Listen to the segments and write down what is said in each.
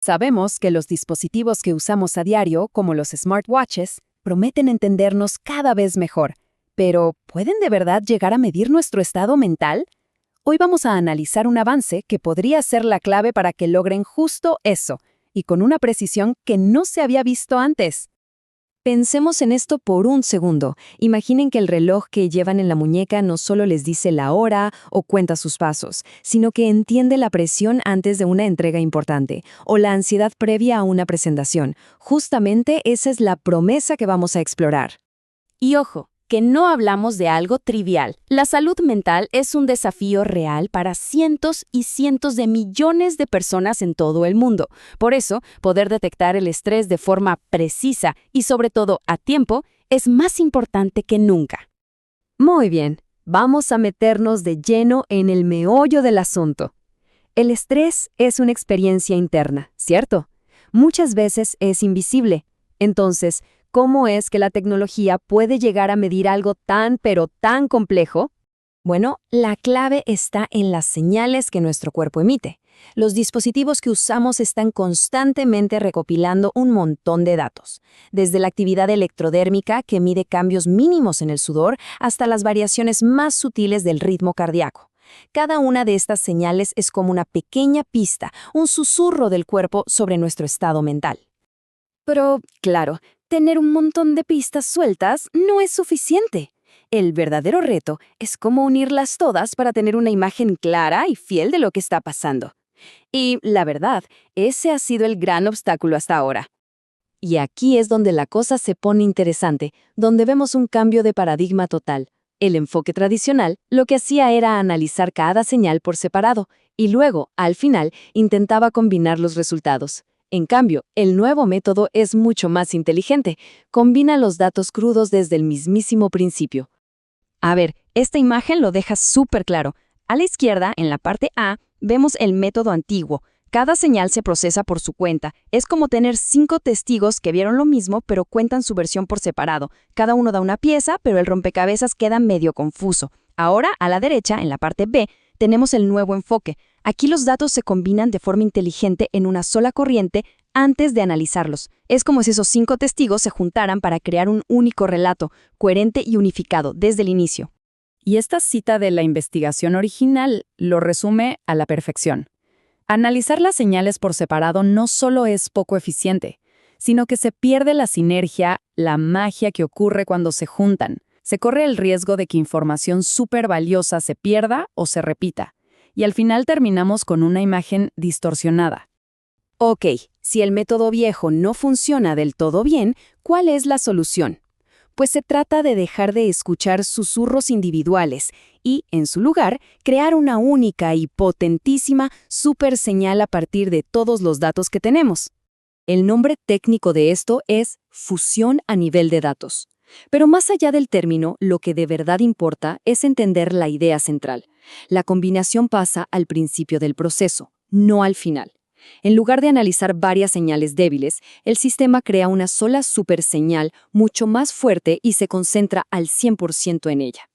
Sabemos que los dispositivos que usamos a diario, como los smartwatches, prometen entendernos cada vez mejor. Pero, ¿pueden de verdad llegar a medir nuestro estado mental? Hoy vamos a analizar un avance que podría ser la clave para que logren justo eso, y con una precisión que no se había visto antes. Pensemos en esto por un segundo. Imaginen que el reloj que llevan en la muñeca no solo les dice la hora o cuenta sus pasos, sino que entiende la presión antes de una entrega importante o la ansiedad previa a una presentación. Justamente esa es la promesa que vamos a explorar. Y ojo, que no hablamos de algo trivial. La salud mental es un desafío real para cientos y cientos de millones de personas en todo el mundo. Por eso, poder detectar el estrés de forma precisa y sobre todo a tiempo es más importante que nunca. Muy bien, vamos a meternos de lleno en el meollo del asunto. El estrés es una experiencia interna, ¿cierto? Muchas veces es invisible. Entonces, ¿cómo es que la tecnología puede llegar a medir algo tan pero tan complejo? Bueno, la clave está en las señales que nuestro cuerpo emite. Los dispositivos que usamos están constantemente recopilando un montón de datos, desde la actividad electrodérmica que mide cambios mínimos en el sudor hasta las variaciones más sutiles del ritmo cardíaco. Cada una de estas señales es como una pequeña pista, un susurro del cuerpo sobre nuestro estado mental. Pero, claro, tener un montón de pistas sueltas no es suficiente. El verdadero reto es cómo unirlas todas para tener una imagen clara y fiel de lo que está pasando. Y, la verdad, ese ha sido el gran obstáculo hasta ahora. Y aquí es donde la cosa se pone interesante, donde vemos un cambio de paradigma total. El enfoque tradicional lo que hacía era analizar cada señal por separado y luego, al final, intentaba combinar los resultados. En cambio, el nuevo método es mucho más inteligente. Combina los datos crudos desde el mismísimo principio. A ver, esta imagen lo deja súper claro. A la izquierda, en la parte A, vemos el método antiguo. Cada señal se procesa por su cuenta. Es como tener 5 testigos que vieron lo mismo, pero cuentan su versión por separado. Cada uno da una pieza, pero el rompecabezas queda medio confuso. Ahora, a la derecha, en la parte B, tenemos el nuevo enfoque. Aquí los datos se combinan de forma inteligente en una sola corriente antes de analizarlos. Es como si esos 5 testigos se juntaran para crear un único relato, coherente y unificado desde el inicio. Y esta cita de la investigación original lo resume a la perfección. Analizar las señales por separado no solo es poco eficiente, sino que se pierde la sinergia, la magia que ocurre cuando se juntan. Se corre el riesgo de que información súper valiosa se pierda o se repita, y al final terminamos con una imagen distorsionada. Ok, si el método viejo no funciona del todo bien, ¿cuál es la solución? Pues se trata de dejar de escuchar susurros individuales y, en su lugar, crear una única y potentísima superseñal a partir de todos los datos que tenemos. El nombre técnico de esto es fusión a nivel de datos. Pero más allá del término, lo que de verdad importa es entender la idea central. La combinación pasa al principio del proceso, no al final. En lugar de analizar varias señales débiles, el sistema crea una sola superseñal mucho más fuerte y se concentra al 100% en ella.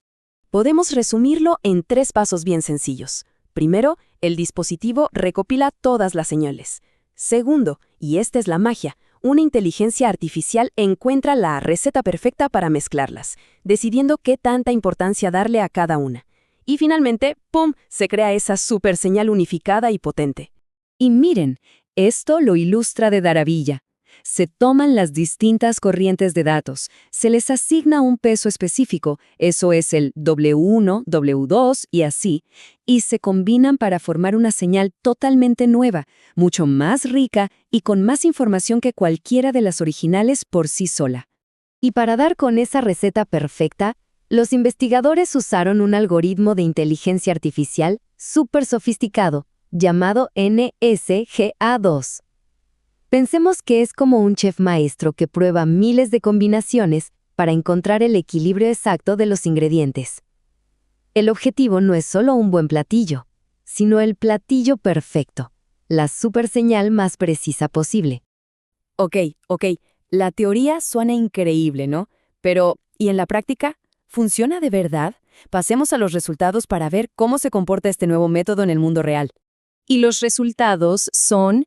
Podemos resumirlo en 3 pasos bien sencillos. Primero, el dispositivo recopila todas las señales. Segundo, y esta es la magia, una inteligencia artificial encuentra la receta perfecta para mezclarlas, decidiendo qué tanta importancia darle a cada una. Y finalmente, ¡pum!, se crea esa superseñal unificada y potente. Y miren, esto lo ilustra de maravilla. Se toman las distintas corrientes de datos, se les asigna un peso específico, eso es el W1, W2 y así, y se combinan para formar una señal totalmente nueva, mucho más rica y con más información que cualquiera de las originales por sí sola. Y para dar con esa receta perfecta, los investigadores usaron un algoritmo de inteligencia artificial súper sofisticado, llamado NSGA2. Pensemos que es como un chef maestro que prueba miles de combinaciones para encontrar el equilibrio exacto de los ingredientes. El objetivo no es solo un buen platillo, sino el platillo perfecto, la superseñal más precisa posible. Ok, la teoría suena increíble, ¿no? Pero, ¿y en la práctica? ¿Funciona de verdad? Pasemos a los resultados para ver cómo se comporta este nuevo método en el mundo real. Y los resultados son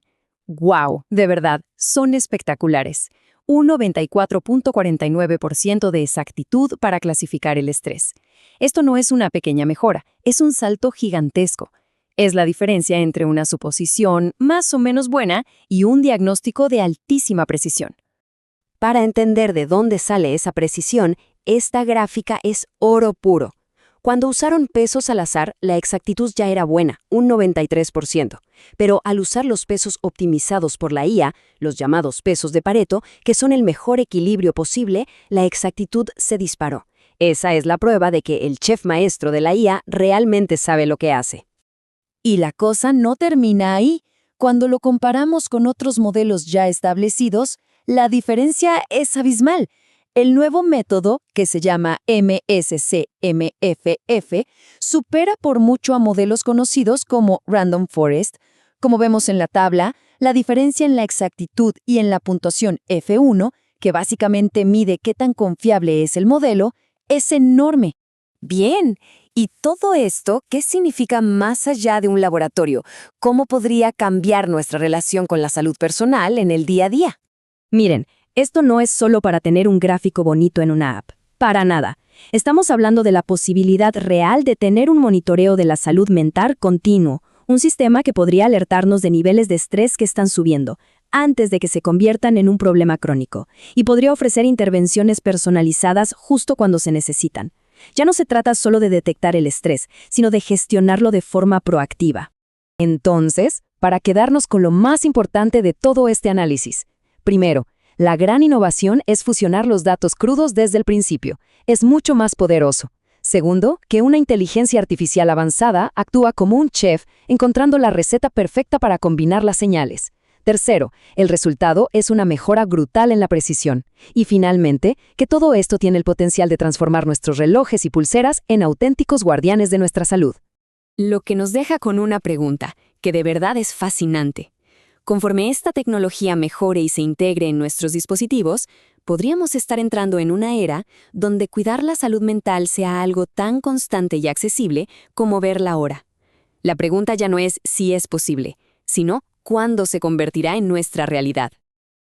¡Wow! De verdad, son espectaculares. Un 94.49% de exactitud para clasificar el estrés. Esto no es una pequeña mejora, es un salto gigantesco. Es la diferencia entre una suposición más o menos buena y un diagnóstico de altísima precisión. Para entender de dónde sale esa precisión, esta gráfica es oro puro. Cuando usaron pesos al azar, la exactitud ya era buena, un 93%. Pero al usar los pesos optimizados por la IA, los llamados pesos de Pareto, que son el mejor equilibrio posible, la exactitud se disparó. Esa es la prueba de que el chef maestro de la IA realmente sabe lo que hace. Y la cosa no termina ahí. Cuando lo comparamos con otros modelos ya establecidos, la diferencia es abismal. El nuevo método, que se llama MSC-MFF, supera por mucho a modelos conocidos como Random Forest. Como vemos en la tabla, la diferencia en la exactitud y en la puntuación F1, que básicamente mide qué tan confiable es el modelo, es enorme. Bien, ¿y todo esto qué significa más allá de un laboratorio? ¿Cómo podría cambiar nuestra relación con la salud personal en el día a día? Miren, esto no es solo para tener un gráfico bonito en una app. Para nada. Estamos hablando de la posibilidad real de tener un monitoreo de la salud mental continuo, un sistema que podría alertarnos de niveles de estrés que están subiendo, antes de que se conviertan en un problema crónico, y podría ofrecer intervenciones personalizadas justo cuando se necesitan. Ya no se trata solo de detectar el estrés, sino de gestionarlo de forma proactiva. Entonces, para quedarnos con lo más importante de todo este análisis. Primero, la gran innovación es fusionar los datos crudos desde el principio. Es mucho más poderoso. Segundo, que una inteligencia artificial avanzada actúa como un chef, encontrando la receta perfecta para combinar las señales. Tercero, el resultado es una mejora brutal en la precisión. Y finalmente, que todo esto tiene el potencial de transformar nuestros relojes y pulseras en auténticos guardianes de nuestra salud. Lo que nos deja con una pregunta, que de verdad es fascinante. Conforme esta tecnología mejore y se integre en nuestros dispositivos, podríamos estar entrando en una era donde cuidar la salud mental sea algo tan constante y accesible como ver la hora. La pregunta ya no es si es posible, sino cuándo se convertirá en nuestra realidad.